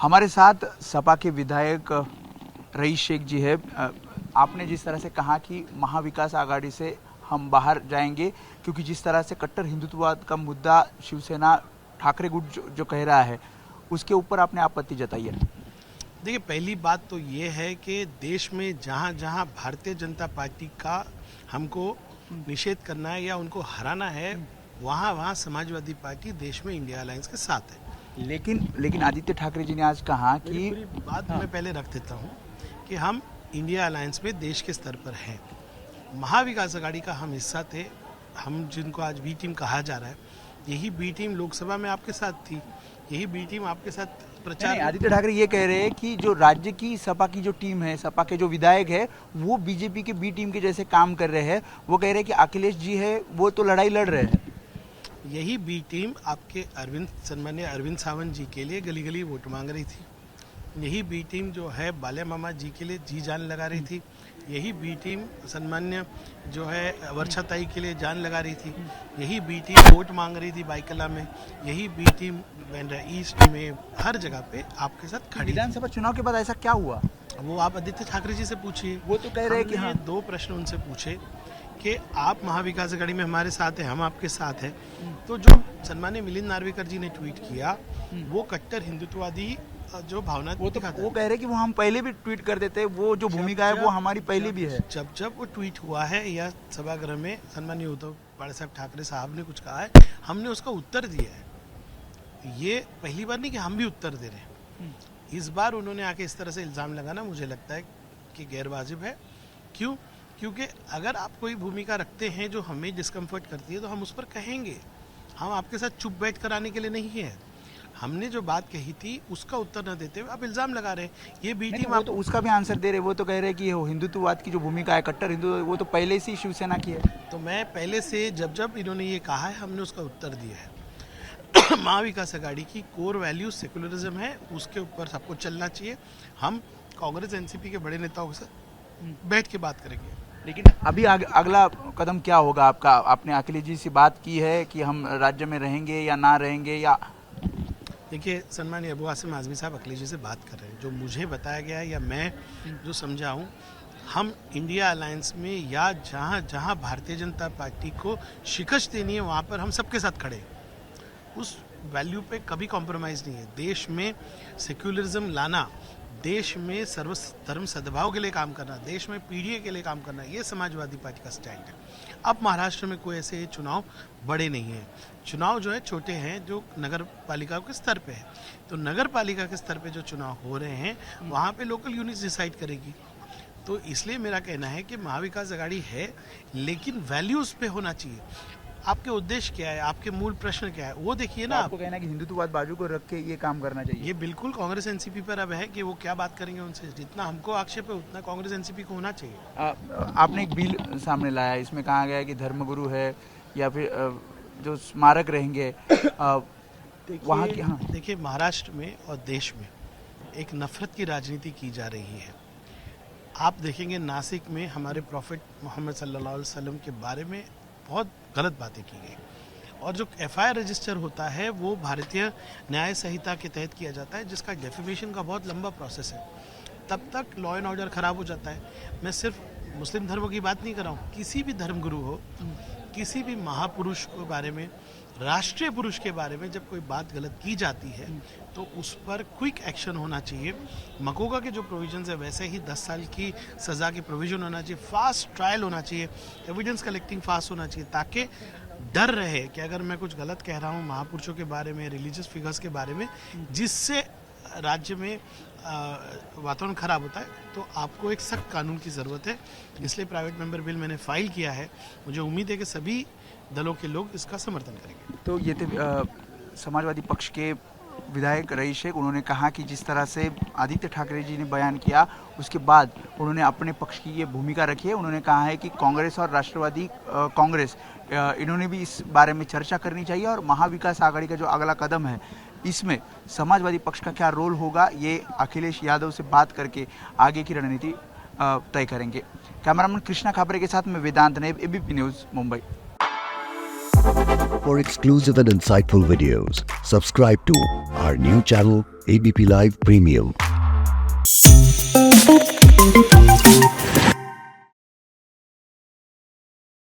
हमारे साथ सपा के विधायक रईस शेख जी है। आपने जिस तरह से कहा कि महाविकास आघाड़ी से हम बाहर जाएंगे, क्योंकि जिस तरह से कट्टर हिंदुत्ववाद का मुद्दा शिवसेना ठाकरे गुट जो कह रहा है, उसके ऊपर आपने आपत्ति जताई है। देखिए, पहली बात तो ये है कि देश में जहाँ जहाँ भारतीय जनता पार्टी का हमको निषेध करना है या उनको हराना है, वहाँ वहाँ समाजवादी पार्टी देश में इंडिया अलायंस के साथ है। लेकिन आदित्य ठाकरे जी ने आज कहा कि बात मैं पहले रख देता हूँ कि हम इंडिया अलायंस में देश के स्तर पर हैं। महाविकास आघाड़ी का हम हिस्सा थे। हम जिनको आज बी टीम कहा जा रहा है, यही बी टीम लोकसभा में आपके साथ थी, यही बी टीम आपके साथ प्रचार। आदित्य ठाकरे ये कह रहे हैं कि जो राज्य की सपा की जो टीम है, सपा के जो विधायक है, वो बीजेपी के बी टीम के जैसे काम कर रहे हैं। वो कह रहे हैं कि अखिलेश जी है वो तो लड़ाई लड़ रहे हैं। यही बी टीम आपके सम्मानीय अरविंद सावंत जी के लिए गली गली वोट मांग रही थी। यही बी टीम जो है बाल्या मामा जी के लिए जी जान लगा रही थी। यही बी टीम सम्मान्य जो है वर्षाताई के लिए जान लगा रही थी। यही बी टीम वोट मांग रही थी बाइकला में। यही बी टीम बैंड्रा ईस्ट में, हर जगह पे आपके साथ खड़ी। विधानसभा चुनाव के बाद ऐसा क्या हुआ? वो आप आदित्य ठाकरे जी से पूछिए। वो तो कह रहे हैं कि हाँ, दो प्रश्न उनसे पूछे कि आप महाविकास आघाड़ी में हमारे साथ हैं, हम आपके साथ हैं। तो जो सम्मान्य मिलिंद नार्वेकर जी ने ट्वीट किया, वो कट्टर हिंदुत्ववादी जो भावना वो कह रहे हैं कि वो हम पहले भी ट्वीट कर देते हैं, वो जो भूमिका है वो हमारी पहले भी है। जब वो ट्वीट हुआ है या सभागृह में सम्मानीय उद्धव साहब ठाकरे साहब ने कुछ कहा है, हमने उसका उत्तर दिया है। ये पहली बार नहीं कि हम भी उत्तर दे रहे हैं। इस बार उन्होंने आके इस तरह से इल्जाम लगाना मुझे लगता है कि गैर वाजिब है। क्यों? क्योंकि अगर आप कोई भूमिका रखते हैं जो हमें डिस्कम्फर्ट करती है, तो हम उस पर कहेंगे। हम आपके साथ चुप बैठ कर आने के लिए नहीं है। हमने जो बात कही थी उसका उत्तर न देते हुए आप इल्जाम लगा रहे हैं। ये बी टीम आप तो उसका भी आंसर दे रहे हैं। वो तो कह रहे हैं कि हिंदुत्ववाद की जो भूमिका है, कट्टर हिंदू, वो तो पहले से ही शिवसेना की है। तो मैं पहले से जब इन्होंने ये कहा है, हमने उसका उत्तर दिया है। महाविकास आघाड़ी की कोर वैल्यू सेकुलरिज्म है, उसके ऊपर सबको चलना चाहिए। हम कांग्रेस एनसीपी के बड़े नेताओं के साथ बैठ के बात करेंगे। लेकिन अभी अगला कदम क्या होगा आपका? आपने अखिलेश जी से बात की है कि हम राज्य में रहेंगे या ना रहेंगे? या देखिए, सम्मानीय अबू आसिम आजमी साहब अखिलेश जी से बात कर रहे हैं। जो मुझे बताया गया है या मैं जो समझा हूँ, हम इंडिया अलायंस में या जहाँ जहाँ भारतीय जनता पार्टी को शिकस्त देनी है, वहाँ पर हम सबके साथ खड़े हैं। उस वैल्यू पे कभी कॉम्प्रोमाइज़ नहीं है। देश में सेक्युलरिज्म लाना, देश में सर्व धर्म सद्भाव के लिए काम करना, देश में पीढ़ी के लिए काम करना, ये समाजवादी पार्टी का स्टैंड है। अब महाराष्ट्र में कोई ऐसे चुनाव बड़े नहीं हैं। चुनाव जो है छोटे हैं, जो नगर पालिका के स्तर पे है। तो नगर पालिका के स्तर पे जो चुनाव हो रहे हैं, वहाँ पे लोकल यूनिट्स डिसाइड करेगी। तो इसलिए मेरा कहना है कि महाविकास आघाड़ी है, लेकिन वैल्यूज़ पे होना चाहिए। आपके उद्देश्य क्या है, आपके मूल प्रश्न क्या है, वो देखिए ना। आपको कहना है कि हिंदुत्ववाद बाजू को रख के ये काम करना चाहिए। ये बिल्कुल कांग्रेस एनसीपी पर अब है कि वो क्या बात करेंगे उनसे। जितना हमको आक्षेप है उतना कांग्रेस एनसीपी को होना चाहिए। आपने एक बिल सामने लाया, इसमें कहा गया है कि धर्मगुरु है या फिर जो स्मारक रहेंगे वहाँ की। हाँ, देखिए, महाराष्ट्र में और देश में एक नफरत की राजनीति की जा रही है। आप देखेंगे नासिक में हमारे प्रॉफिट मोहम्मद सल्लल्लाहु अलैहि वसल्लम के बारे में बहुत गलत बातें की गई, और जो एफआईआर रजिस्टर होता है वो भारतीय न्याय संहिता के तहत किया जाता है, जिसका डेफिमेशन का बहुत लंबा प्रोसेस है। तब तक लॉ एंड ऑर्डर खराब हो जाता है। मैं सिर्फ मुस्लिम धर्म की बात नहीं कर रहा हूँ, किसी भी धर्मगुरु हो, किसी भी महापुरुष के बारे में, राष्ट्रीय पुरुष के बारे में जब कोई बात गलत की जाती है तो उस पर क्विक एक्शन होना चाहिए। मकोगा के जो प्रोविजंस है वैसे ही 10 साल की सज़ा के प्रोविजन होना चाहिए, फास्ट ट्रायल होना चाहिए, एविडेंस कलेक्टिंग फास्ट होना चाहिए, ताकि डर रहे कि अगर मैं कुछ गलत कह रहा हूँ महापुरुषों के बारे में, रिलीजियस फिगर्स के बारे में, जिससे राज्य में वातावरण खराब होता है, तो आपको एक सख्त कानून की ज़रूरत है। इसलिए प्राइवेट मेंबर बिल मैंने फाइल किया है। मुझे उम्मीद है कि सभी दलों के लोग इसका समर्थन करेंगे। तो ये थे समाजवादी पक्ष के विधायक रईस शेख। उन्होंने कहा कि जिस तरह से आदित्य ठाकरे जी ने बयान किया, उसके बाद उन्होंने अपने पक्ष की ये भूमिका रखी है। उन्होंने कहा है कि कांग्रेस और राष्ट्रवादी कांग्रेस इन्होंने भी इस बारे में चर्चा करनी चाहिए, और महाविकास आघाड़ी का जो अगला कदम है, इसमें समाजवादी पक्ष का क्या रोल होगा, ये अखिलेश यादव से बात करके आगे की रणनीति तय करेंगे। कैमरामैन कृष्णा खापरे के साथ में वेदांत नेब, ABP news, Mumbai. For exclusive and insightful videos, subscribe to our new channel ABP Live Premium.